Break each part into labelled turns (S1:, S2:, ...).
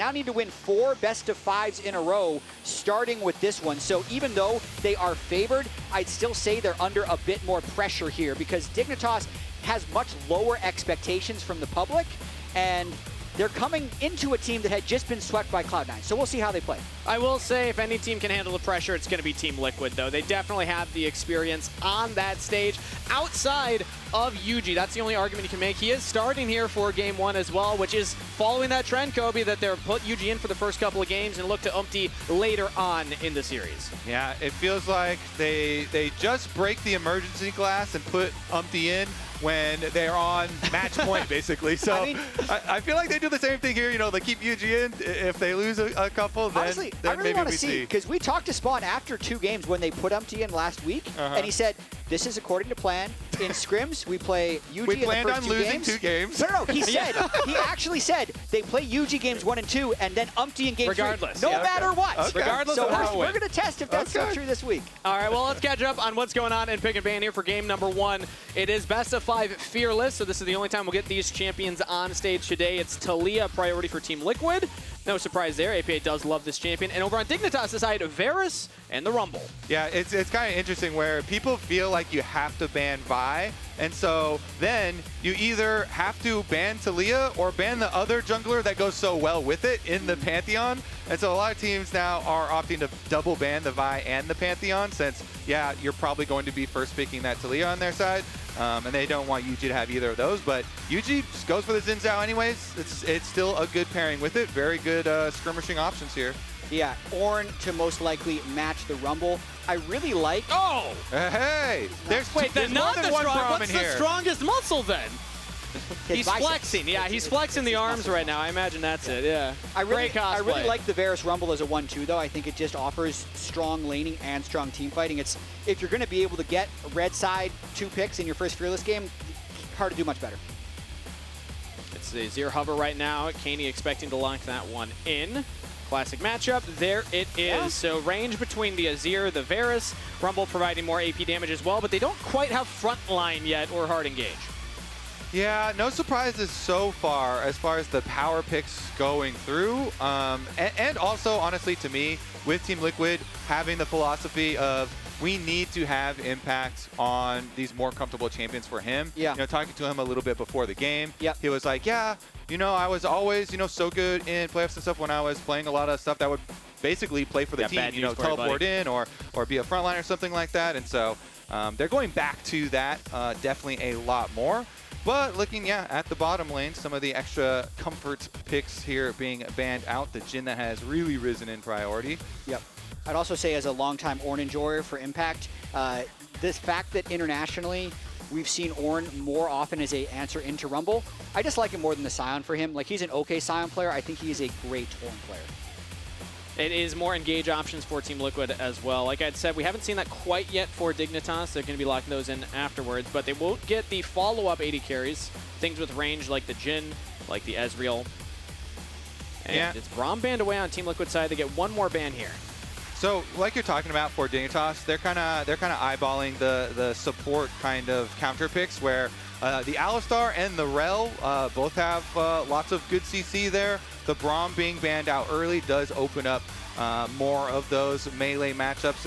S1: now need to win 4 best-of-5s in a row, starting with this one. So even though they are favored, I'd still say they're under a bit more pressure here because Dignitas has much lower expectations from the public, and they're coming into a team that had just been swept by Cloud9, so we'll see how they play.
S2: I will say if any team can handle the pressure, it's going to be Team Liquid, though. They definitely have the experience on that stage outside of Yuuji. That's the only argument you can make. He is starting here for Game 1 as well, which is following that trend, Kobe, that they're put Yuuji in for the first couple of games and look to Umpty later on in the series.
S3: Yeah, it feels like they just break the emergency glass and put Umpty in when they're on match point, basically. So I feel like they do the same thing here. You know, they keep Yuuji in. If they lose a couple, then,
S1: honestly,
S3: then
S1: I really
S3: maybe
S1: want
S3: we
S1: to see,
S3: see.
S1: because we talked to Spawn after 2 games when they put Umpty in last week, and he said, this is according to plan. In scrims, we play Yuuji
S3: We
S1: in the
S3: planned
S1: first
S3: on
S1: 2
S3: losing
S1: games.
S3: 2 games.
S1: No, he said, he actually said they play Yuuji games 1 and 2, and then Umpty in game 3.
S2: Regardless,
S1: No
S2: yeah.
S1: matter what.
S3: Okay.
S2: Regardless
S1: so
S2: of how
S1: we're going to test if that's still true this week.
S2: All right, well, let's catch up on what's going on in Pick and Ban here for game number 1. It is best of 5 Fearless, so this is the only time we'll get these champions on stage today. It's Taliyah, priority for Team Liquid. No surprise there, APA does love this champion. And over on Dignitas' side, Varus and the Rumble.
S3: Yeah, it's kind of interesting where people feel like you have to ban Vi, and so then you either have to ban Taliyah or ban the other jungler that goes so well with it in the Pantheon. And so a lot of teams now are opting to double ban the Vi and the Pantheon since, yeah, you're probably going to be first picking that Taliyah on their side. And they don't want Yuuji to have either of those, but Yuuji just goes for the Xin Zhao anyways. It's still a good pairing with it. Very good skirmishing options here.
S1: Yeah, Ornn to most likely match the Rumble. I really like...
S2: Oh!
S3: Hey! There's more than
S2: not
S3: one
S2: the
S3: Braum
S2: strong.
S3: in
S2: What's
S3: here.
S2: the strongest muscle then? He's
S1: biceps.
S2: flexing. Yeah, he's flexing the arms right now. I imagine that's it. Yeah.
S1: I really
S2: cosplay.
S1: like the Varus Rumble as a 1-2, though. I think it just offers strong laning and strong team fighting. It's if you're going to be able to get red side 2 picks in your first Fearless game, hard to do much better.
S2: It's the Azir hover right now. Keine expecting to lock that one in. Classic matchup. There it is. Yeah. So range between the Azir, the Varus, Rumble providing more AP damage as well, but they don't quite have front line yet or hard engage.
S3: Yeah, no surprises so far as the power picks going through. And also, honestly, to me, with Team Liquid having the philosophy of we need to have impact on these more comfortable champions for him.
S1: Yeah.
S3: You know, talking to him a little bit before the game,
S1: yep.
S3: He was like, yeah, you know, I was always, you know, so good in playoffs and stuff when I was playing a lot of stuff that would basically play for the team, you know, teleport in or be a frontline or something like that. And so they're going back to that definitely a lot more. But looking, yeah, at the bottom lane, some of the extra comfort picks here being banned out. The Jhin that has really risen in priority.
S1: Yep. I'd also say as a longtime Ornn enjoyer for Impact, this fact that internationally we've seen Ornn more often as a answer into Rumble, I just like him more than the Sion for him. Like, he's an okay Sion player. I think he is a great Ornn player.
S2: It is more engage options for Team Liquid as well. Like I'd said, we haven't seen that quite yet for Dignitas. They're going to be locking those in afterwards, but they won't get the follow-up AD carries. Things with range like the Jhin, like the Ezreal. And yeah, it's Braum banned away on Team Liquid side. They get one more ban here.
S3: So, like you're talking about for Dignitas, they're kind of eyeballing the support kind of counter picks where the Alistar and the Rel both have lots of good CC there. The Braum being banned out early does open up more of those melee matchups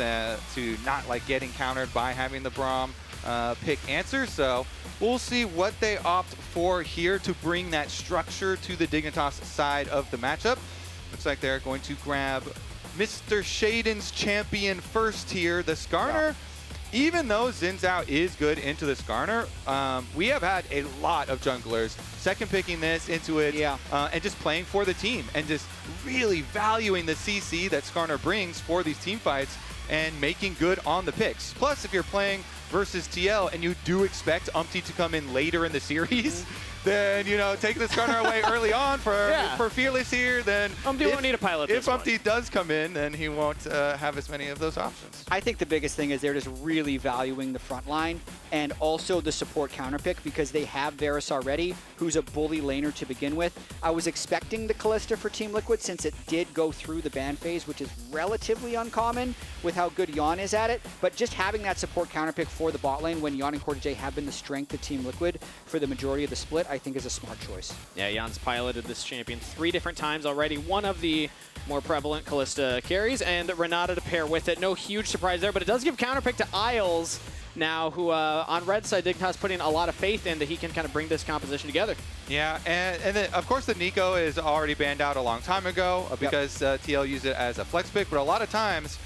S3: to not like getting countered by having the Braum pick answers. So we'll see what they opt for here to bring that structure to the Dignitas side of the matchup. Looks like they're going to grab Mr. Sheiden's champion first here, the Skarner. Yeah. Even though Xin Zhao is good into the Skarner, we have had a lot of junglers second picking this into it, and just playing for the team and just really valuing the CC that Skarner brings for these team fights and making good on the picks. Plus, if you're playing versus TL and you do expect Umpty to come in later in the series, then, you know, take the Skarner away early on for Fearless here, then
S2: Umpty won't need a pilot.
S3: If Umpty does come in, then he won't have as many of those options.
S1: I think the biggest thing is they're just really valuing the front line and also the support counter pick because they have Varus already, who's a bully laner to begin with. I was expecting the Kalista for Team Liquid since it did go through the ban phase, which is relatively uncommon with how good Yeon is at it, but just having that support counter pick for the bot lane when Yeon and CoreJJ have been the strength of Team Liquid for the majority of the split, I think is a smart choice. Yeah,
S2: Yeon's piloted this champion 3 different times already. One of the more prevalent Kalista carries, and Renata to pair with it. No huge surprise there, but it does give counterpick to Isles now, who on red side, Dignitas putting a lot of faith in that he can kind of bring this composition together.
S3: Yeah, and then, of course, the Nico is already banned out a long time ago because TL used it as a flex pick, but a lot of times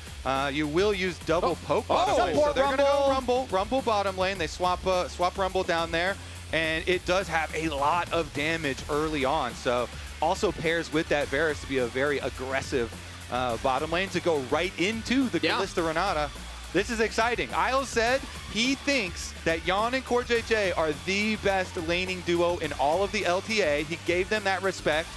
S3: you will use double poke bottom lane. So they're going to go Rumble bottom lane. They swap Rumble down there, and it does have a lot of damage early on. So also pairs with that Varus to be a very aggressive bottom lane to go right into the Kalista Renata. This is exciting. Isles said he thinks that Yeon and CoreJJ are the best laning duo in all of the LTA. He gave them that respect.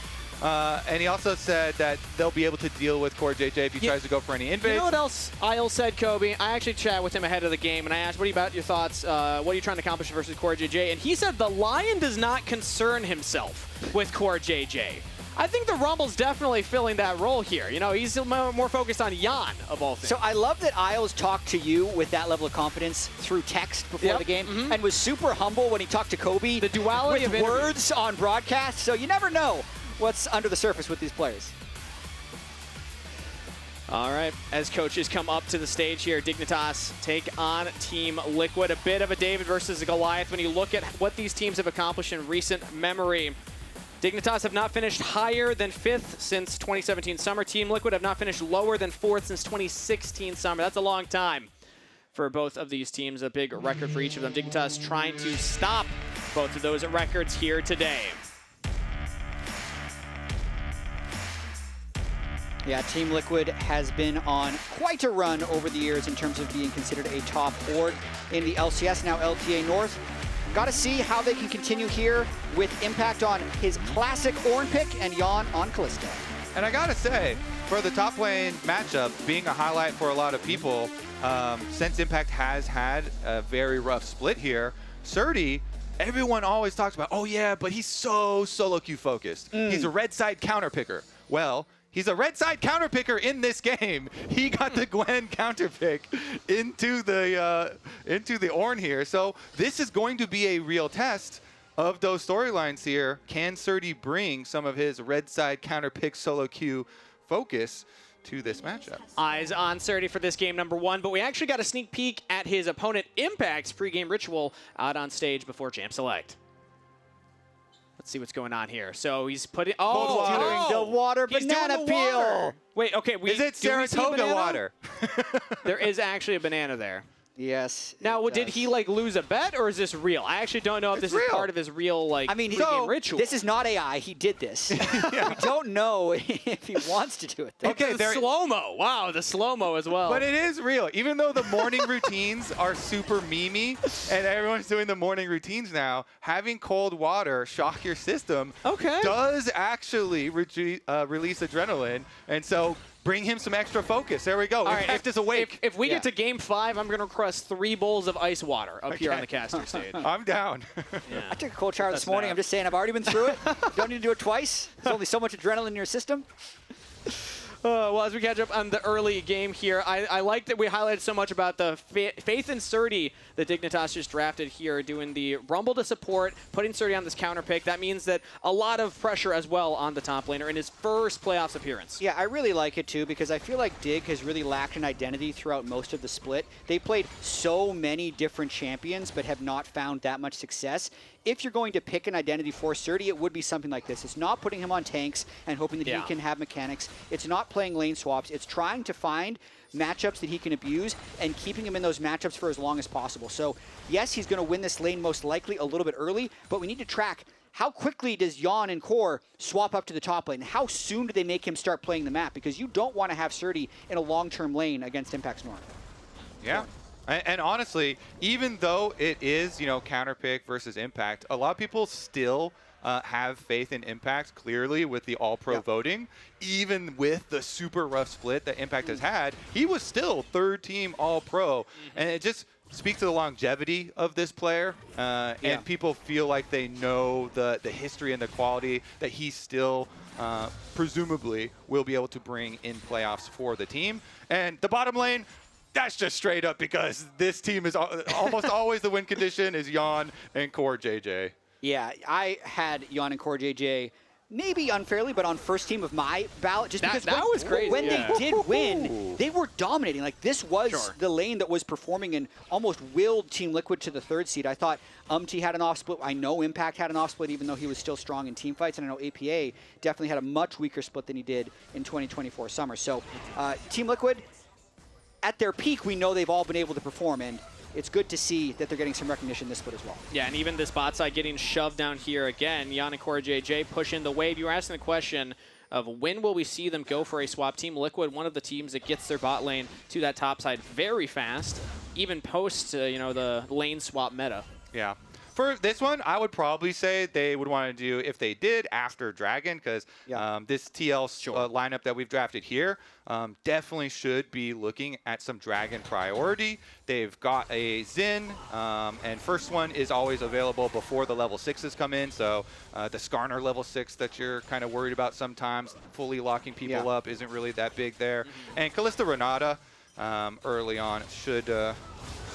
S3: And he also said that they'll be able to deal with CoreJJ if he tries to go for any invades.
S2: You know what else Isles said, Kobe? I actually chatted with him ahead of the game, and I asked, what about your thoughts? What are you trying to accomplish versus CoreJJ? And he said the Lion does not concern himself with CoreJJ. I think the Rumble's definitely filling that role here. You know, he's more focused on Yeon, of all things.
S1: So I love that Isles talked to you with that level of confidence through text before the game, and was super humble when he talked to Kobe.
S2: The duality
S1: with
S2: of
S1: words on broadcast, so you never know what's under the surface with these players.
S2: All right, as coaches come up to the stage here, Dignitas take on Team Liquid. A bit of a David versus a Goliath when you look at what these teams have accomplished in recent memory. Dignitas have not finished higher than 5th since 2017 summer. Team Liquid have not finished lower than 4th since 2016 summer. That's a long time for both of these teams. A big record for each of them. Dignitas trying to stop both of those records here today.
S1: Yeah, Team Liquid has been on quite a run over the years in terms of being considered a top org in the LCS, now LTA North. Got to see how they can continue here with impact on his classic Ornn pick and Yeon on Kalista.
S3: And I got to say, for the top lane matchup, being a highlight for a lot of people, since Impact has had a very rough split here, Srtty, everyone always talks about, oh yeah, but he's so solo queue focused. He's a red side counter picker. Well, he's a red side counter picker in this game. He got the Gwen counter pick into the Ornn here. So this is going to be a real test of those storylines here. Can Srtty bring some of his red side counter pick solo queue focus to this matchup?
S2: Eyes on Srtty for this game number 1, but we actually got a sneak peek at his opponent Impact's pregame ritual out on stage before Jam Select. Let's see what's going on here. So he's putting
S1: the water banana peel.
S2: Wait, okay.
S3: Is it Saratoga water?
S2: There is actually a banana there.
S1: Yes.
S2: Now, did he like lose a bet, or is this real? I actually don't know if this is part of his real pregame ritual.
S1: This is not AI. He did this. We don't know if he wants to do it.
S2: Okay, the slow-mo. Wow, the slow-mo as well.
S3: But it is real. Even though the morning routines are super memey and everyone's doing the morning routines now, having cold water shock your system does actually release adrenaline. And so bring him some extra focus. There we go.
S2: All right,
S3: Impact is awake.
S2: If we get to game 5, I'm going to request 3 bowls of ice water up here on the caster stage.
S3: I'm down.
S1: I took a cold shower this morning. I'm just saying I've already been through it. Don't need to do it twice. There's only so much adrenaline in your system.
S2: Well, as we catch up on the early game here, I like that we highlighted so much about the faith in Srtty that Dignitas just drafted here, doing the Rumble to support, putting Srtty on this counter pick. That means that a lot of pressure as well on the top laner in his first playoffs appearance.
S1: Yeah, I really like it too, because I feel like Dig has really lacked an identity throughout most of the split. They played so many different champions, but have not found that much success. If you're going to pick an identity for Srtty, it would be something like this. It's not putting him on tanks and hoping that he can have mechanics. It's not playing lane swaps. It's trying to find matchups that he can abuse and keeping him in those matchups for as long as possible. So, yes, he's going to win this lane most likely a little bit early, but we need to track how quickly does Yeon and Core swap up to the top lane? How soon do they make him start playing the map? Because you don't want to have Srtty in a long-term lane against Impact's North.
S3: Yeah. And honestly, even though it is, counter pick versus Impact, a lot of people still have faith in Impact, clearly, with the All-Pro voting. Even with the super rough split that Impact has had, he was still 3rd team All-Pro. And it just speaks to the longevity of this player. And people feel like they know the history and the quality that he still presumably will be able to bring in playoffs for the team. And the bottom lane, That's just straight up because this team is almost always the win condition is Yeon and CoreJJ.
S1: Yeah, I had Yeon and CoreJJ maybe unfairly, but on first team of my ballot, just because
S2: that was crazy.
S1: When they did win, they were dominating. Like, this was the lane that was performing and almost willed Team Liquid to the 3rd seed. I thought had an off split. I know Impact had an off split, even though he was still strong in team fights, and I know APA definitely had a much weaker split than he did in 2024 summer. So Team Liquid, at their peak, we know they've all been able to perform, and it's good to see that they're getting some recognition this split as well.
S2: Yeah, and even this bot side getting shoved down here again. Yeon and CoreJJ push in the wave. You were asking the question of when will we see them go for a swap. Team Liquid, one of the teams that gets their bot lane to that top side very fast, even post the lane swap meta.
S3: Yeah. For this one, I would probably say they would want to do, if they did, after Dragon, because this TL lineup that we've drafted here definitely should be looking at some Dragon priority. They've got a Xin, and first one is always available before the level 6s come in, so the Skarner level 6 that you're kind of worried about sometimes, fully locking people up isn't really that big there. And Kalista Renata early on should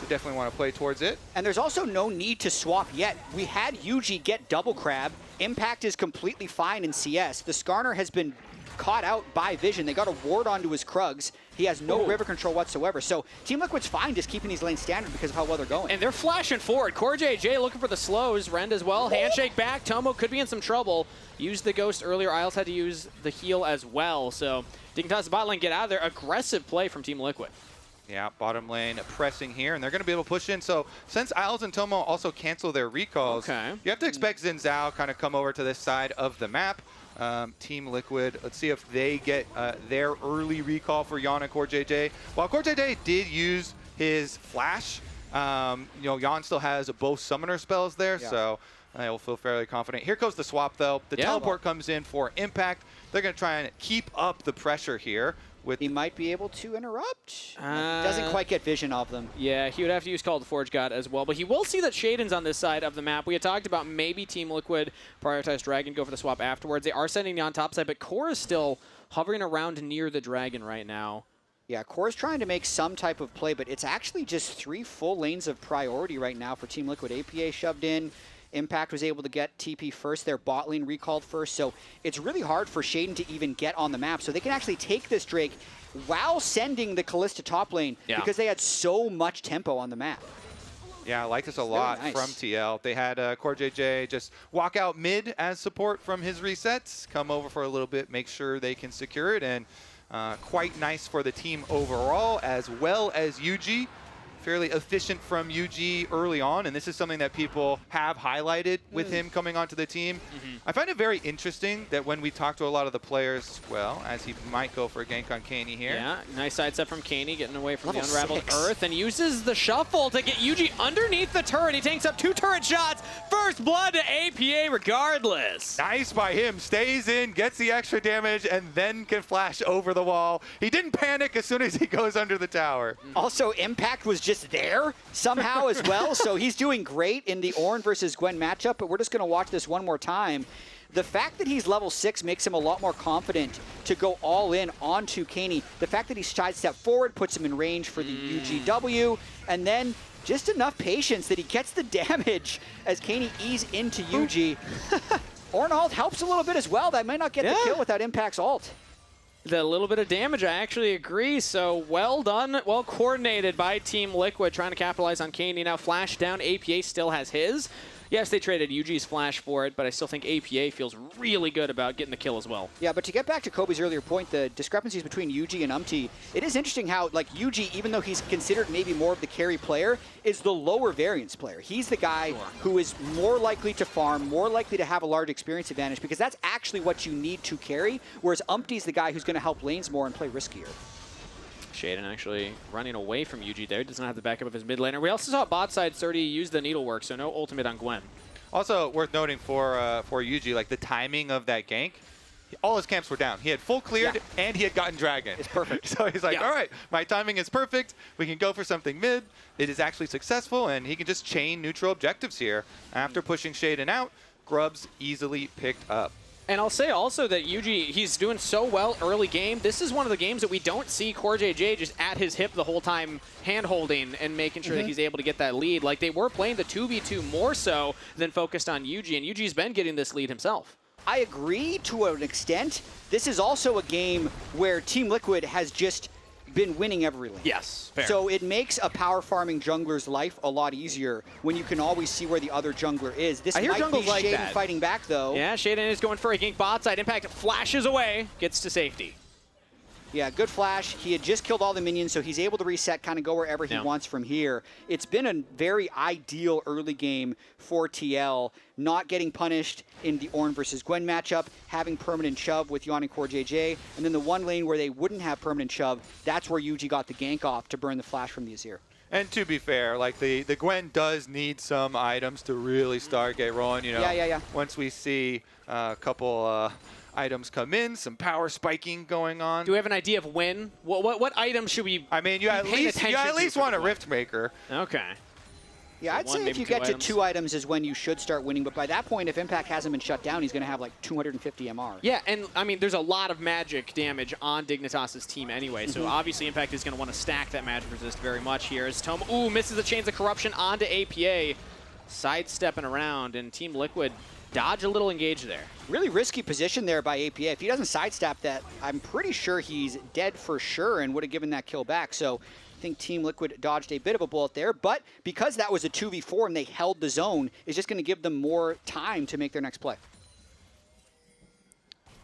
S3: definitely want to play towards it.
S1: And there's also no need to swap yet. We had Yuuji get double crab. Impact is completely fine in CS. The Skarner has been caught out by Vision. They got a ward onto his Krugs. He has no river control whatsoever. So Team Liquid's fine just keeping these lanes standard because of how well they're going.
S2: And they're flashing forward. CoreJJ looking for the slows. Rend as well. Handshake back. Tomo could be in some trouble. Used the ghost earlier. Isles had to use the heal as well. So Dignitas bot lane get out of there. Aggressive play from Team Liquid.
S3: Yeah, bottom lane pressing here, and they're going to be able to push in. So since Isles and Tomo also cancel their recalls, you have to expect Zhao kind of come over to this side of the map. Team Liquid, let's see if they get their early recall for Yeon and CoreJJ. While CoreJJ did use his flash, Yeon still has both summoner spells there, so I will feel fairly confident. Here goes the swap, though. The teleport comes in for Impact. They're going to try and keep up the pressure here.
S1: He might be able to interrupt. Doesn't quite get vision of them.
S2: Yeah, he would have to use Call of the Forge God as well. But he will see that Sheiden's on this side of the map. We had talked about maybe Team Liquid prioritize Dragon, go for the swap afterwards. They are sending the on top side, but Core is still hovering around near the Dragon right now.
S1: Yeah, Core's trying to make some type of play, but it's actually just 3 full lanes of priority right now for Team Liquid. APA shoved in. Impact was able to get TP first. Their bot lane recalled first. So it's really hard for Sheiden to even get on the map. So they can actually take this Drake while sending the Kalista top lane because they had so much tempo on the map.
S3: Yeah, I like this a lot from TL. They had CoreJJ just walk out mid as support from his resets, come over for a little bit, make sure they can secure it, and quite nice for the team overall, as well as Yuuji. Fairly efficient from Yuuji early on, and this is something that people have highlighted with him coming onto the team. I find it very interesting that when we talk to a lot of the players, well, as he might go for a gank on Keine here.
S2: Yeah, nice sidestep from Keine, getting away from the Unraveled Earth, and uses the shuffle to get Yuuji underneath the turret. He tanks up 2 turret shots. First blood to APA regardless.
S3: Nice by him. Stays in, gets the extra damage, and then can flash over the wall. He didn't panic as soon as he goes under the tower.
S1: Also, Impact was just there somehow as well, so he's doing great in the Ornn versus Gwen matchup, but we're just going to watch this one more time. The fact that he's level 6 makes him a lot more confident to go all in onto Keine. The fact that he sidestepped forward puts him in range for the UGW, and then just enough patience that he gets the damage as Keine ease into Yuuji. Ornn ult helps a little bit as well. That might not get the kill without Impact's ult.
S2: The little bit of damage, I actually agree. So well done, well coordinated by Team Liquid, trying to capitalize on Keine. Now flash down, APA still has his. Yes, they traded Yuuji's flash for it, but I still think APA feels really good about getting the kill as well.
S1: Yeah, but to get back to Kobe's earlier point, the discrepancies between Yuuji and it is interesting how, like, Yuuji, even though he's considered maybe more of the carry player, is the lower variance player. He's the guy who is more likely to farm, more likely to have a large experience advantage, because that's actually what you need to carry, whereas is the guy who's going to help lanes more and play riskier.
S2: Sheiden actually running away from Yuuji there. Does not have the backup of his mid laner. We also saw bot side Srtty use the needlework, so no ultimate on Gwen.
S3: Also worth noting for Yuuji, like the timing of that gank, all his camps were down. He had full cleared and he had gotten Dragon.
S1: It's perfect.
S3: So he's like, all right, my timing is perfect. We can go for something mid. It is actually successful, and he can just chain neutral objectives here. After pushing Sheiden out, Grubs easily picked up.
S2: And I'll say also that Yuuji, he's doing so well early game. This is one of the games that we don't see CoreJJ just at his hip the whole time, hand-holding and making sure that he's able to get that lead. Like, they were playing the 2v2 more so than focused on Yuuji, and Yuuji's been getting this lead himself.
S1: I agree to an extent. This is also a game where Team Liquid has just been winning every lane.
S2: Yes, fair.
S1: So it makes a power farming jungler's life a lot easier when you can always see where the other jungler is. This might be
S2: like
S1: Sheiden fighting back, though.
S2: Yeah, Sheiden is going for a gank bot side. Impact flashes away, gets to safety.
S1: Yeah, good flash. He had just killed all the minions, so he's able to reset, kind of go wherever he wants from here. It's been a very ideal early game for TL, not getting punished in the Ornn versus Gwen matchup, having permanent shove with Yeon and CoreJJ, and then the one lane where they wouldn't have permanent shove, that's where Yuuji got the gank off to burn the flash from the Azir.
S3: And to be fair, like the Gwen does need some items to really start get rolling. You know,
S1: yeah.
S3: Once we see a couple items come in, some power spiking going on.
S2: Do we have an idea of when? What items should we?
S3: I mean, you at least want a Rift Maker.
S2: Okay.
S1: Yeah, I'd say if you get to 2 items is when you should start winning, but by that point, if Impact hasn't been shut down, he's going to have like 250 MR.
S2: Yeah, and I mean, there's a lot of magic damage on Dignitas' team anyway, so obviously Impact is going to want to stack that magic resist very much here. As Tomo, misses the Chains of Corruption onto APA, sidestepping around, and Team Liquid dodge a little engage there.
S1: Really risky position there by APA. If he doesn't sidestep that, I'm pretty sure he's dead for sure and would have given that kill back. So I think Team Liquid dodged a bit of a bullet there, but because that was a 2v4 and they held the zone, it's just going to give them more time to make their next play.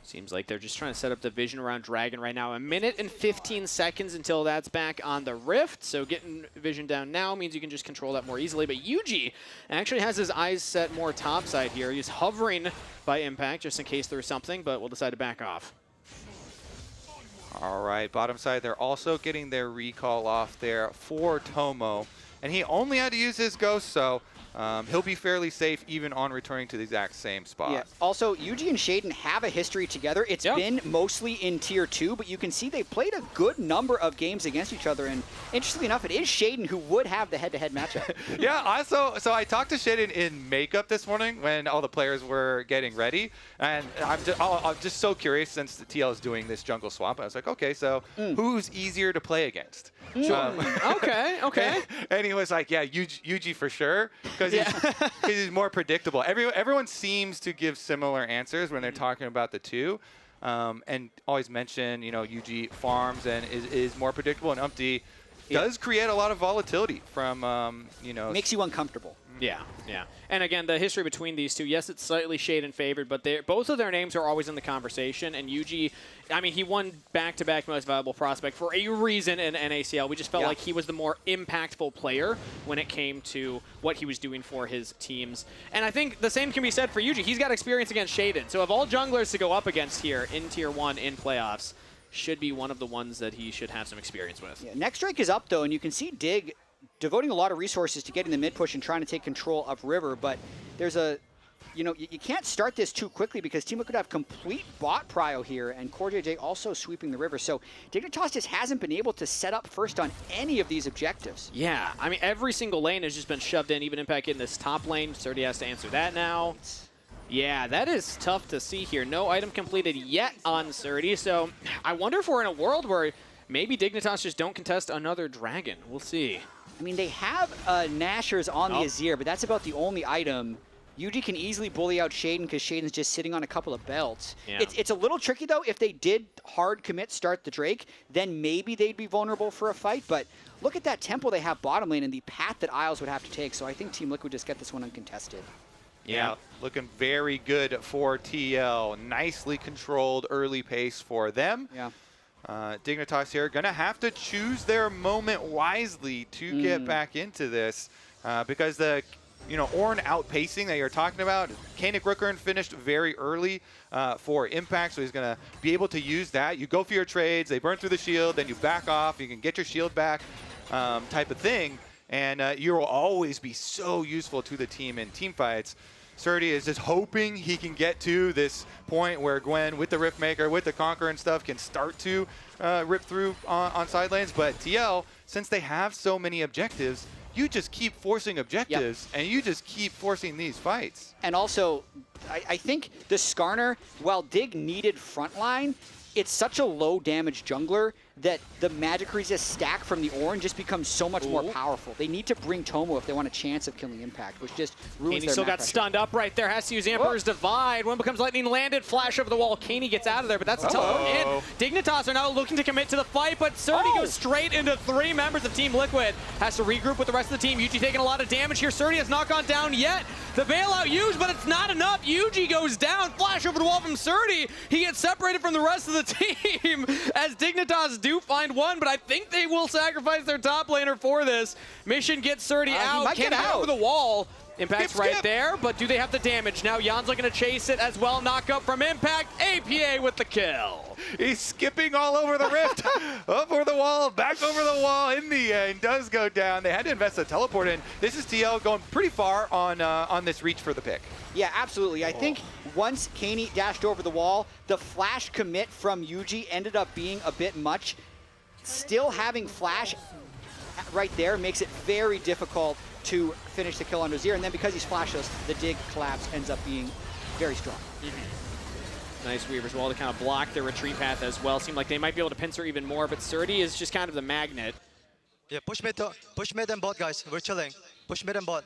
S2: Seems like they're just trying to set up the vision around Dragon right now. 1 minute and 15 seconds until that's back on the Rift. So getting vision down now means you can just control that more easily. But Yuuji actually has his eyes set more topside here. He's hovering by Impact just in case there's something, but we'll decide to back off.
S3: All right, bottom side, they're also getting their recall off there for Tomo. And he only had to use his Ghost, so he'll be fairly safe even on returning to the exact same spot.
S1: Yeah. Also, Yuuji and Sheiden have a history together. It's been mostly in Tier 2, but you can see they've played a good number of games against each other. And interestingly enough, it is Sheiden who would have the head-to-head matchup.
S3: Yeah, so I talked to Sheiden in makeup this morning when all the players were getting ready. And I'm just so curious since the TL is doing this jungle swap. I was like, okay, so who's easier to play against?
S2: Okay.
S3: And he was like, yeah, Yuuji for sure, because he's more predictable. Everyone seems to give similar answers when they're talking about the two, and always mention, you know, Yuuji farms and is more predictable, and Umpty does create a lot of volatility from, you know.
S1: Makes you uncomfortable.
S2: Yeah. And again, the history between these two, yes, it's slightly Sheiden favored, but both of their names are always in the conversation. And Yuuji, I mean, he won back-to-back most valuable prospect for a reason in NACL. We just felt like he was the more impactful player when it came to what he was doing for his teams. And I think the same can be said for Yuuji. He's got experience against Sheiden. So of all junglers to go up against here in Tier 1 in playoffs, should be one of the ones that he should have some experience with.
S1: Yeah, next strike is up, though, and you can see Dig devoting a lot of resources to getting the mid push and trying to take control of River, but there's a, you know, you can't start this too quickly because Team Liquid have complete bot prio here, and CoreJJ also sweeping the River. So Dignitas just hasn't been able to set up first on any of these objectives.
S2: Yeah, I mean, every single lane has just been shoved in, even Impact in this top lane. Srtty has to answer that now. Yeah, that is tough to see here. No item completed yet on Srtty, so I wonder if we're in a world where maybe Dignitas just don't contest another Dragon. We'll see.
S1: I mean, they have Nashers on the Azir, but that's about the only item. Yuuji can easily bully out Sheiden because Shaiden's just sitting on a couple of belts.
S2: Yeah.
S1: It's a little tricky, though. If they did hard commit start the Drake, then maybe they'd be vulnerable for a fight. But look at that tempo they have bottom lane and the path that Isles would have to take. So I think Team Liquid just get this one uncontested.
S3: Yeah, looking very good for TL. Nicely controlled early pace for them.
S1: Yeah.
S3: Dignitas here going to have to choose their moment wisely to get back into this because the, you know, Ornn outpacing that you're talking about, Keine finished very early for Impact, so he's going to be able to use that. You go for your trades, they burn through the shield, then you back off, you can get your shield back type of thing, and you will always be so useful to the team in team fights. Srtty is just hoping he can get to this point where Gwen, with the Rift Maker, with the Conqueror and stuff, can start to rip through on side lanes. But TL, since they have so many objectives, you just keep forcing objectives, and you just keep forcing these fights.
S1: And also, I think the Skarner, while Dig needed frontline, it's such a low damage jungler that the magic resist stack from the Ornn just becomes so much more powerful. They need to bring Tomo if they want a chance of killing Impact, which just ruins
S2: Keine
S1: their
S2: still got
S1: pressure.
S2: stunned up right there, has to use Emperor's Divide. One becomes lightning landed, flash over the wall. Keine gets out of there, but that's the teleport in. Dignitas are now looking to commit to the fight, but Srtty goes straight into 3 members of Team Liquid. Has to regroup with the rest of the team. Yuuji taking a lot of damage here. Srtty has not gone down yet. The bailout used, but it's not enough. Yuuji goes down, flash over the wall from Srtty. He gets separated from the rest of the team as Dignitas do find one, but I think they will sacrifice their top laner for this. Mission gets Srtty out.
S1: He might get out
S2: over the wall. Impact's
S3: Skip.
S2: right there, but do they have the damage? Now Yeon's looking to chase it as well. Knock up from Impact. APA with the kill.
S3: He's skipping all over the rift, up over the wall, back over the wall. In the end, does go down. They had to invest a teleport in. This is TL going pretty far on this reach for the pick.
S1: Yeah, absolutely. I think once Keine dashed over the wall, the flash commit from Yuuji ended up being a bit much. Still having flash right there makes it very difficult to finish the kill on Azir, and then because he's flashless, the dig collapse ends up being very strong.
S2: Nice Weaver's Wall to kind of block their retreat path as well. Seemed like they might be able to pincer even more, but Srtty is just kind of the magnet.
S4: Yeah, push mid and bot, guys. We're chilling. Push mid and bot.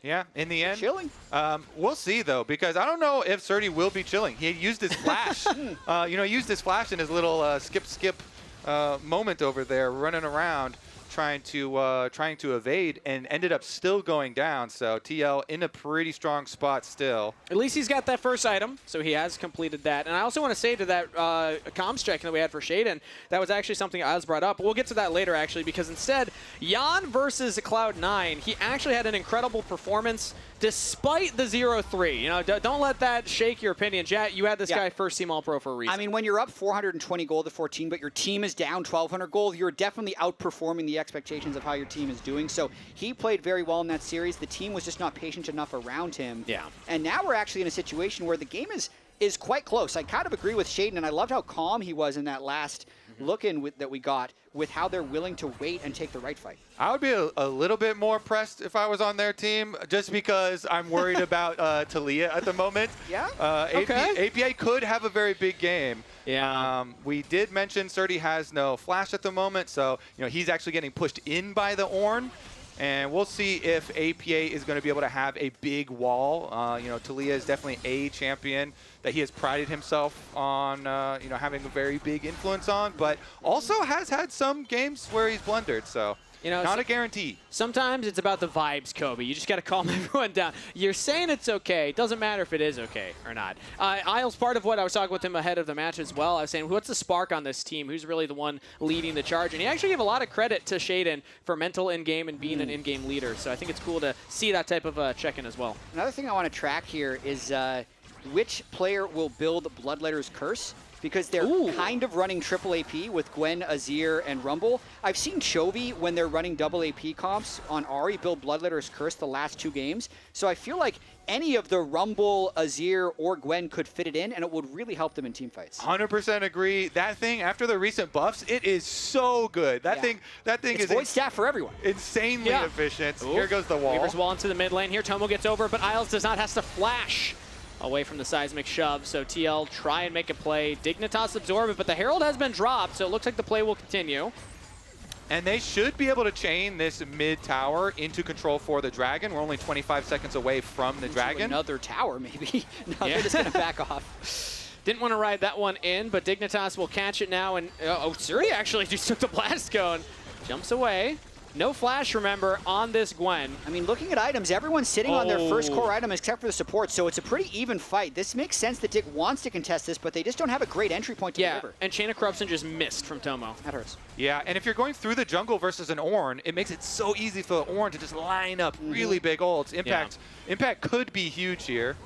S3: Yeah, in the end,
S1: Chilling.
S3: We'll see though, because I don't know if Srtty will be chilling. He used his flash, used his flash in his little skip moment over there, running around, trying to evade, and ended up still going down. So TL in a pretty strong spot still.
S2: At least he's got that first item, so he has completed that. And I also want to say to that comms check that we had for Sheiden, that was actually something I was brought up. But we'll get to that later, actually, because instead, Yeon versus Cloud9, he actually had an incredible performance despite the 0-3. You know, don't let that shake your opinion. Jatt, you had this guy first team All-Pro for a reason.
S1: I mean, when you're up 420 gold to 14, but your team is down 1,200 gold, you're definitely outperforming the expectations of how your team is doing. So he played very well in that series. The team was just not patient enough around him.
S2: Yeah.
S1: And now we're actually in a situation where the game is quite close. I kind of agree with Sheiden, and I loved how calm he was in that last look-in that we got with how they're willing to wait and take the right fight.
S3: I would be a little bit more pressed if I was on their team, just because I'm worried about Taliyah at the moment.
S1: Yeah?
S2: Okay.
S3: APA could have a very big game.
S2: Yeah.
S3: We did mention Srtty has no flash at the moment, so he's actually getting pushed in by the Ornn. And we'll see if APA is going to be able to have a big wall. Taliyah is definitely a champion that he has prided himself on, having a very big influence on, but also has had some games where he's blundered. So not a guarantee.
S2: Sometimes it's about the vibes, Kobe. You just got to calm everyone down. You're saying it's okay. It doesn't matter if it is okay or not. Isles, part of what I was talking with him ahead of the match as well, I was saying, what's the spark on this team? Who's really the one leading the charge? And he actually gave a lot of credit to Sheiden for mental in-game and being an in-game leader. So I think it's cool to see that type of check-in as well.
S1: Another thing I want to track here is which player will build Bloodletter's Curse, because they're kind of running triple AP with Gwen, Azir, and Rumble. I've seen Chovy, when they're running double AP comps on Ahri, build Bloodletter's Curse the last 2 games. So I feel like any of the Rumble, Azir, or Gwen could fit it in, and it would really help them in team fights.
S3: 100% agree. That thing, after the recent buffs, it is so good. That thing
S1: it's
S3: is
S1: void staff for everyone.
S3: insanely efficient. Here goes the wall.
S2: Weaver's Wall into the mid lane here. Tomo gets over, but Isles does not, has to flash away from the seismic shove, so TL try and make a play. Dignitas absorb it, but the Herald has been dropped, so it looks like the play will continue.
S3: And they should be able to chain this mid tower into control for the Dragon. We're only 25 seconds away from the Dragon.
S1: Another tower, maybe. No, they're just going to back off.
S2: Didn't want to ride that one in, but Dignitas will catch it now, and Srtty actually just took the blast cone. Jumps away. No flash, remember, on this Gwen.
S1: I mean, looking at items, everyone's sitting on their first core item except for the support, so it's a pretty even fight. This makes sense that Dick wants to contest this, but they just don't have a great entry point to deliver.
S2: And Chain of Corruption just missed from Tomo.
S1: That hurts.
S3: Yeah, and if you're going through the jungle versus an Ornn, it makes it so easy for the Ornn to just line up really big ults. Impact could be huge here.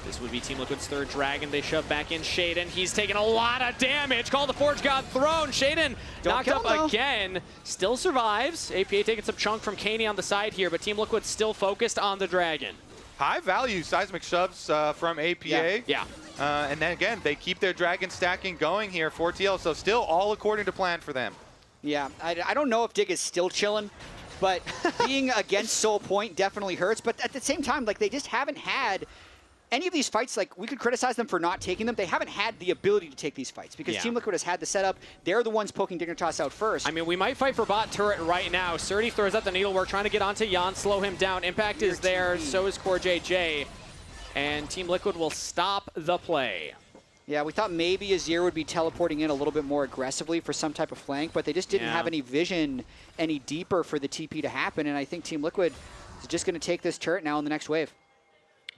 S2: This would be Team Liquid's third Dragon. They shove back in Sheiden. He's taking a lot of damage. Call the Forge God thrown. Sheiden knocked up again. Still survives. APA taking some chunk from Keine on the side here, but Team Liquid still focused on the Dragon.
S3: High value seismic shoves from APA.
S2: Yeah.
S3: And then again, they keep their Dragon stacking going here for TL, so still all according to plan for them.
S1: Yeah, I don't know if Dig is still chilling, but being against Soul Point definitely hurts. But at the same time, like, they just haven't had any of these fights. Like, we could criticize them for not taking them. They haven't had the ability to take these fights because Team Liquid has had the setup. They're the ones poking Dignitas out first.
S2: I mean, we might fight for bot turret right now. Srtty throws out the needlework, trying to get onto Yeon, slow him down. Impact is there, so is CoreJJ. And Team Liquid will stop the play.
S1: Yeah, we thought maybe Azir would be teleporting in a little bit more aggressively for some type of flank, but they just didn't have any vision any deeper for the TP to happen, and I think Team Liquid is just going to take this turret now in the next wave.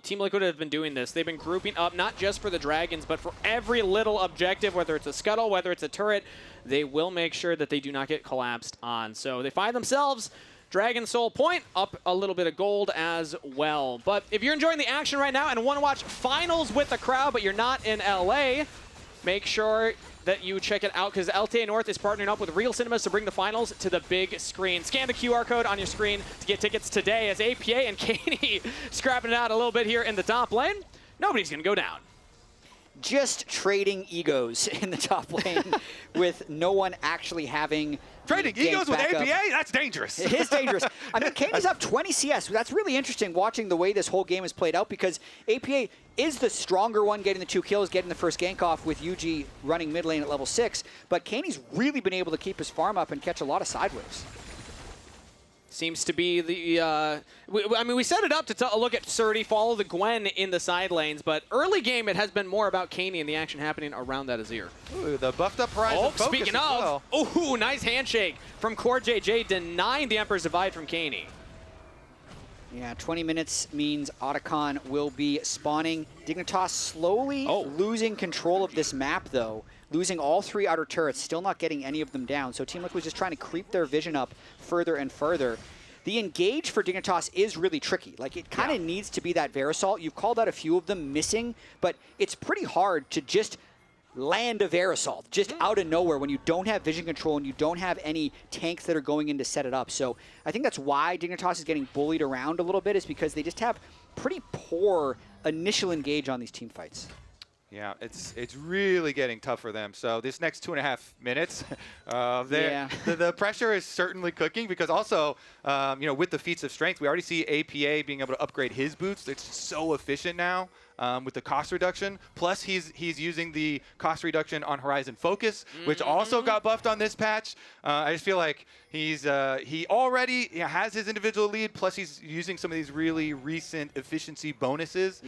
S2: Team Liquid have been doing this. They've been grouping up not just for the Dragons, but for every little objective, whether it's a scuttle, whether it's a turret, they will make sure that they do not get collapsed on. So they find themselves Dragon Soul Point up a little bit of gold as well. But if you're enjoying the action right now and want to watch finals with the crowd, but you're not in LA, make sure that you check it out because LTA North is partnering up with Real Cinemas to bring the finals to the big screen. Scan the QR code on your screen to get tickets today as APA and Keine scrapping it out a little bit here in the top lane. Nobody's going to go down.
S1: Just trading egos in the top lane with no one actually having
S3: trading egos with APA? That's dangerous.
S1: It is dangerous. I mean, Kaine's up 20 CS. That's really interesting watching the way this whole game is played out because APA is the stronger one, getting the 2 kills, getting the first gank off with Yuuji running mid lane at level 6. But Kaine's really been able to keep his farm up and catch a lot of sideways.
S2: Seems to be the, I mean, we set it up to look at Srtty, follow the Gwen in the side lanes, but early game it has been more about Keine and the action happening around that Azir.
S3: Ooh, the buffed up Horizon focus
S2: speaking of, ooh, nice handshake from CoreJJ, denying the Emperor's Divide from Keine.
S1: Yeah, 20 minutes means Otacon will be spawning. Dignitas slowly losing control of this map, though. Losing all 3 outer turrets, still not getting any of them down. So Team Liquid was just trying to creep their vision up further and further. The engage for Dignitas is really tricky. Like, it kind of needs to be that Varusalt. You've called out a few of them missing, but it's pretty hard to just land a Varusalt just out of nowhere when you don't have vision control and you don't have any tanks that are going in to set it up. So I think that's why Dignitas is getting bullied around a little bit, is because they just have pretty poor initial engage on these team fights.
S3: Yeah, it's really getting tough for them. So this next 2.5 minutes, the pressure is certainly cooking because also, you know, with the feats of strength, we already see APA being able to upgrade his boots. It's so efficient now with the cost reduction. Plus, he's using the cost reduction on Horizon Focus, which also got buffed on this patch. I just feel like he already has his individual lead. Plus, he's using some of these really recent efficiency bonuses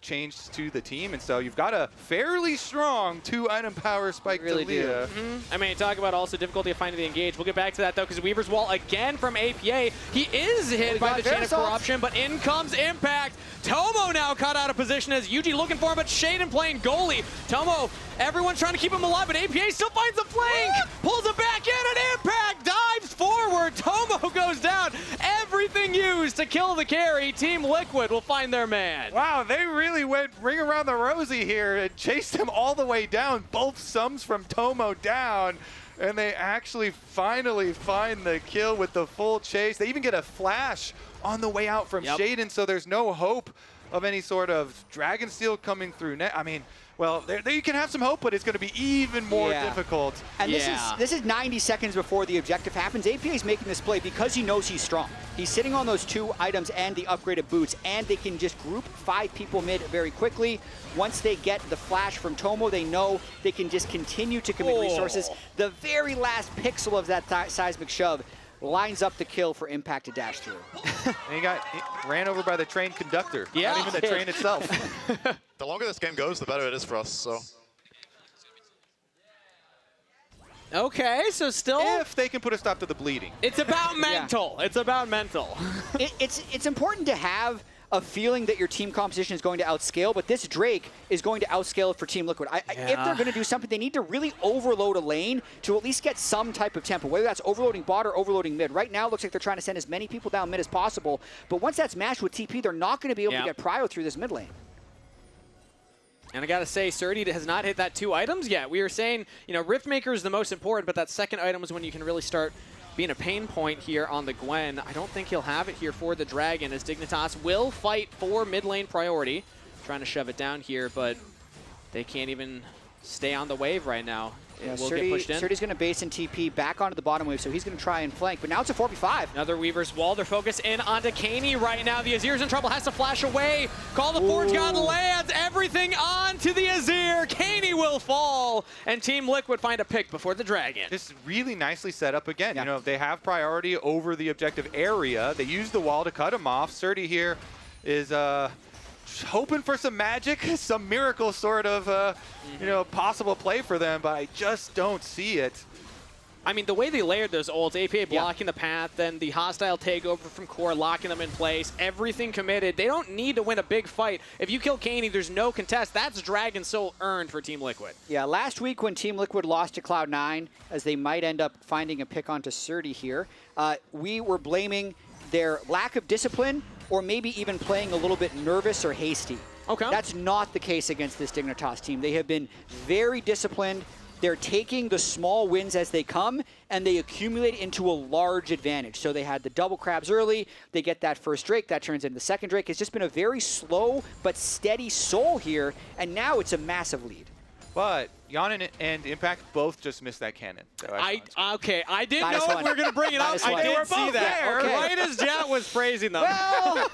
S3: changed to the team, and so you've got a fairly strong 2-item power spike Taliyah.
S2: I mean, talk about also difficulty of finding the engage. We'll get back to that, though, because Weaver's Wall again from APA. He is hit by the Chain of Corruption, but in comes Impact. Tomo now caught out of position as Yuuji looking for him, but Sheiden playing goalie. Tomo, everyone's trying to keep him alive, but APA still finds the flank. Pulls it back in, and Impact dives forward. Tomo goes down. Everything used to kill the carry. Team Liquid will find their man.
S3: Wow, they really went ring around the rosy here and chased him all the way down. Both sums from Tomo down. And they actually finally find the kill with the full chase. They even get a flash on the way out from Sheiden, so there's no hope of any sort of Dragon Steel coming through net. I mean, well, there you can have some hope, but it's going to be even more difficult.
S1: And this is 90 seconds before the objective happens. APA is making this play because he knows he's strong. He's sitting on those 2 items and the upgraded boots, and they can just group 5 people mid very quickly. Once they get the flash from Tomo, they know they can just continue to commit resources. The very last pixel of that seismic shove lines up the kill for Impact to dash through.
S3: And he ran over by the train conductor. Not even the train itself.
S5: The longer this game goes, the better it is for us, so.
S2: Okay, so still...
S3: If they can put a stop to the bleeding.
S2: It's about mental. It's about mental.
S1: It's important to have a feeling that your team composition is going to outscale, but this Drake is going to outscale it for Team Liquid. If they're going to do something, they need to really overload a lane to at least get some type of tempo, whether that's overloading bot or overloading mid. Right now, it looks like they're trying to send as many people down mid as possible, but once that's matched with TP, they're not going to be able to get prio through this mid lane.
S2: And I gotta say, Srtty has not hit that 2 items yet. We were saying, you know, Riftmaker is the most important, but that second item is when you can really start being a pain point here on the Gwen. I don't think he'll have it here for the Dragon, as Dignitas will fight for mid lane priority. Trying to shove it down here, but they can't even stay on the wave right now.
S1: Yeah,
S2: It will get pushed in.
S1: Srtty's going to base and TP back onto the bottom wave, so he's going to try and flank. But now it's a 4v5.
S2: Another Weaver's Wall. They're focused in onto Keine right now. The Azir's in trouble, has to flash away. Call the Forge God lands everything onto the Azir. Keine will fall, and Team Liquid find a pick before the Dragon.
S3: Just really nicely set up again.
S1: Yeah.
S3: You know, they have priority over the objective area. They use the wall to cut him off. Srtty here is hoping for some magic, some miracle sort of, you know, possible play for them, but I just don't see it.
S2: I mean, the way they layered those ults, APA blocking the path, then the hostile takeover from Core, locking them in place, everything committed. They don't need to win a big fight. If you kill Keine, there's no contest. That's Dragon Soul earned for Team Liquid.
S1: Yeah, last week when Team Liquid lost to Cloud9, as they might end up finding a pick onto Srtty here, we were blaming their lack of discipline or maybe even playing a little bit nervous or hasty.
S2: Okay.
S1: That's not the case against this Dignitas team. They have been very disciplined. They're taking the small wins as they come, and they accumulate into a large advantage. So they had the double crabs early. They get that first Drake. That turns into the second Drake. It's just been a very slow but steady soul here, and now it's a massive lead.
S3: But Yeon and Impact both just missed that cannon. So
S2: Okay, I didn't
S1: Minus
S2: know
S1: one.
S2: if we were going to bring it up.
S1: Minus
S2: I
S1: one.
S2: did
S1: They were
S2: see
S1: both
S2: that.
S1: there. Okay.
S2: Right as Jatt was praising them.
S1: Well,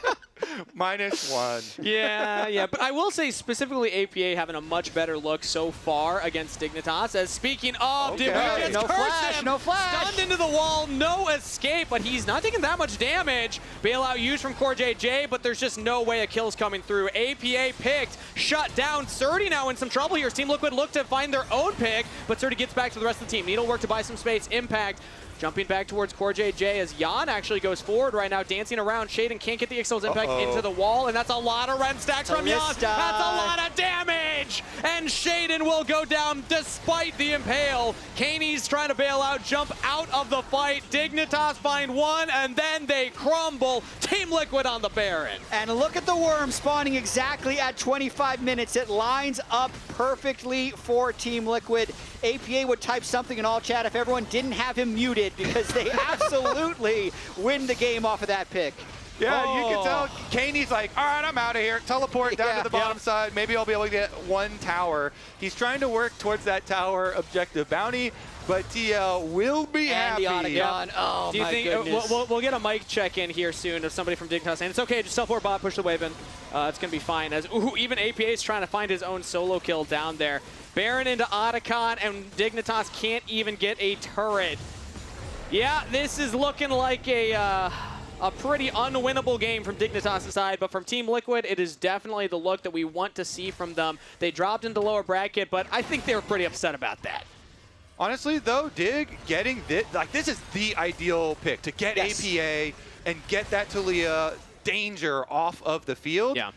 S3: -1.
S2: Yeah, but I will say specifically APA having a much better look so far against Dignitas. As speaking of, did we
S3: Okay.
S2: just
S1: No
S2: curse
S1: flash,
S2: him?
S1: no flash.
S2: Stunned into the wall, no escape, but he's not taking that much damage. Bailout used from CoreJJ, but there's just no way a kill's coming through. APA picked, shut down. Srtty now in some trouble here. Team Liquid look to find their own pick, but Srtty gets back to the rest of the team. Needlework to buy some space. Impact jumping back towards CoreJJ as Yeon actually goes forward right now, dancing around. Sheiden can't get the Ixtal's Impact into the wall, and that's a lot of rend stacks from Yeon.
S1: Kalista.
S2: That's a lot of damage! And Sheiden will go down despite the impale. Kaine's trying to bail out, jump out of the fight. Dignitas find one, and then they crumble. Team Liquid on the Baron.
S1: and look at the worm spawning exactly at 25 minutes. It lines up perfectly for Team Liquid. APA would type something in all chat if everyone didn't have him muted, because they absolutely win the game off of that pick.
S3: Yeah, you can tell Kaine's like, all right, I'm out of here. Teleport down to the bottom
S2: Yeah.
S3: side. Maybe I'll be able to get one tower. He's trying to work towards that tower objective bounty, but TL will be
S1: And
S3: happy.
S1: the Onagon. Oh,
S2: Do you
S1: my
S2: think
S1: goodness.
S2: we'll get a mic check in here soon of somebody from Dignitas saying it's okay, just teleport bot, push the wave in. It's gonna be fine. As even APA is trying to find his own solo kill down there. Baron into Otacon, and Dignitas can't even get a turret. Yeah, this is looking like a pretty unwinnable game from Dignitas' side, but from Team Liquid, it is definitely the look that we want to see from them. They dropped into lower bracket, but I think they were pretty upset about that.
S3: Honestly, though, Dig getting this, like, this is the ideal pick to get
S1: Yes.
S3: APA and get that Taliyah danger off of the field.
S2: Yeah.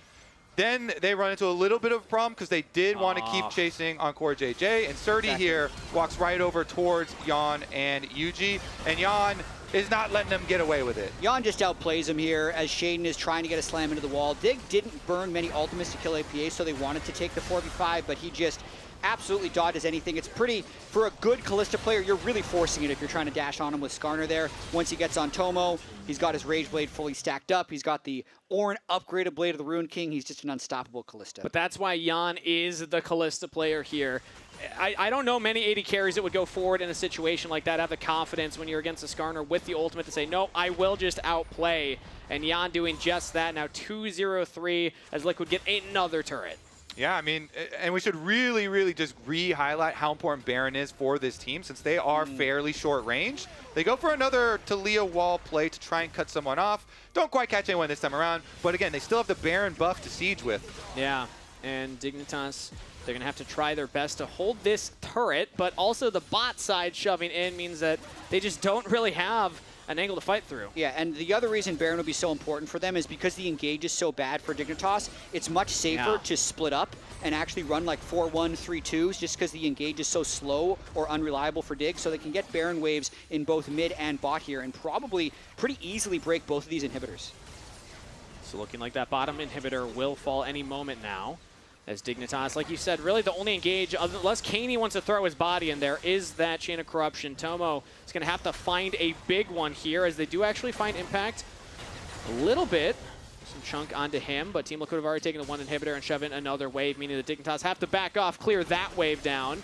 S3: Then they run into a little bit of a problem because they did want to keep chasing on CoreJJ, and Srtty here walks right over towards Yeon and Yuuji, and Yeon is not letting them get away with it.
S1: Yeon just outplays him here as Sheiden is trying to get a slam into the wall. Dig didn't burn many ultimates to kill APA, so they wanted to take the 4v5, but he just absolutely dodges anything. It's pretty, for a good Kalista player, you're really forcing it if you're trying to dash on him with Skarner there. Once he gets on Tomo, he's got his Rage Blade fully stacked up. He's got the Ornn upgraded Blade of the Ruined King. He's just an unstoppable Kalista.
S2: But that's why Yeon is the Kalista player here. I don't know many AD carries that would go forward in a situation like that, have the confidence when you're against a Skarner with the ultimate to say, no, I will just outplay. And Yeon doing just that. Now 2-0-3 as Liquid get another turret.
S3: Yeah, I mean, and we should really, really just re-highlight how important Baron is for this team since they are fairly short range. They go for another Taliyah wall play to try and cut someone off. Don't quite catch anyone this time around, but again, they still have the Baron buff to siege with.
S2: Yeah, and Dignitas, they're going to have to try their best to hold this turret, but also the bot side shoving in means that they just don't really have an angle to fight through.
S1: Yeah, and the other reason Baron would be so important for them is because the engage is so bad for Dignitas. It's much safer to split up and actually run like 4-1, 3-2s just because the engage is so slow or unreliable for Dig, so they can get Baron waves in both mid and bot here and probably pretty easily break both of these inhibitors.
S2: So looking like that bottom inhibitor will fall any moment now. As Dignitas, like you said, really the only engage, unless Keine wants to throw his body in there, is that Chain of Corruption. Tomo is going to have to find a big one here, as they do actually find Impact a little bit. Some chunk onto him, but Team Liquid have already taken the one inhibitor and shove in another wave, meaning the Dignitas have to back off, clear that wave down.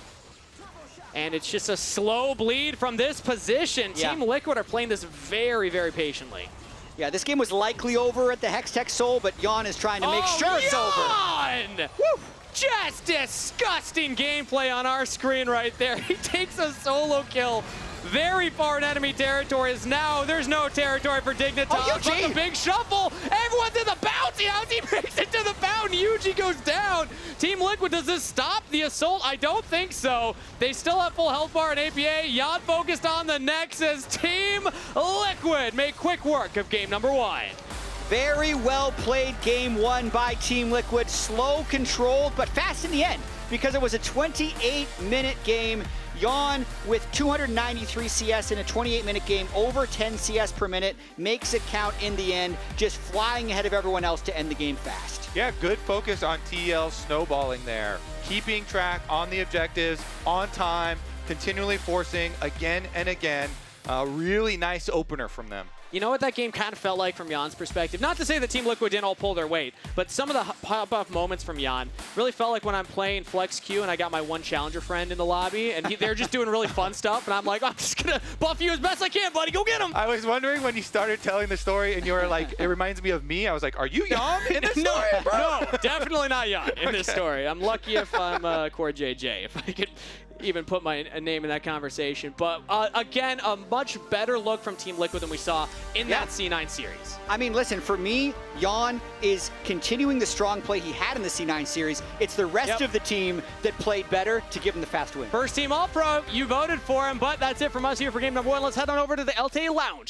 S2: And it's just a slow bleed from this position.
S1: Yeah.
S2: Team Liquid are playing this very, very patiently.
S1: Yeah, this game was likely over at the Hextech Soul, but Yeon is trying to make sure it's over.
S2: Yeon!
S1: Woo!
S2: Just disgusting gameplay on our screen right there. He takes a solo kill very far in enemy territory. As now there's no territory for Dignitas.
S1: Oh,
S2: but the big shuffle. Everyone's in the bounty. How he makes it to the bound? Yuuji goes down. Team Liquid, does this stop the assault? I don't think so. They still have full health bar in APA. Yeon focused on the Nexus. Team Liquid make quick work of game number 1.
S1: Very well played game 1 by Team Liquid. Slow, controlled, but fast in the end because it was a 28-minute game. Yeon with 293 CS in a 28-minute game, over 10 CS per minute, makes it count in the end, just flying ahead of everyone else to end the game fast.
S3: Yeah, good focus on TL snowballing there. Keeping track on the objectives, on time, continually forcing again and again. Really nice opener from them.
S2: You know what that game kind of felt like from Yeon's perspective? Not to say that Team Liquid didn't all pull their weight, but some of the pop-up moments from Yeon really felt like when I'm playing Flex Q and I got my one challenger friend in the lobby, and they're just doing really fun stuff, and I'm like, I'm just going to buff you as best I can, buddy. Go get him.
S3: I was wondering when you started telling the story and you were like, it reminds me of me. I was like, are you Yeon in this story, bro?
S2: No, definitely not Yeon in this story. I'm lucky if I'm CoreJJ, if I could even put my name in that conversation. But again, a much better look from Team Liquid than we saw in that C9 series.
S1: I mean, listen, for me, Yeon is continuing the strong play he had in the C9 series. It's the rest of the team that played better to give him the fast win.
S2: First team All-Pro, you voted for him, but that's it from us here for game number 1. Let's head on over to the LTA Lounge.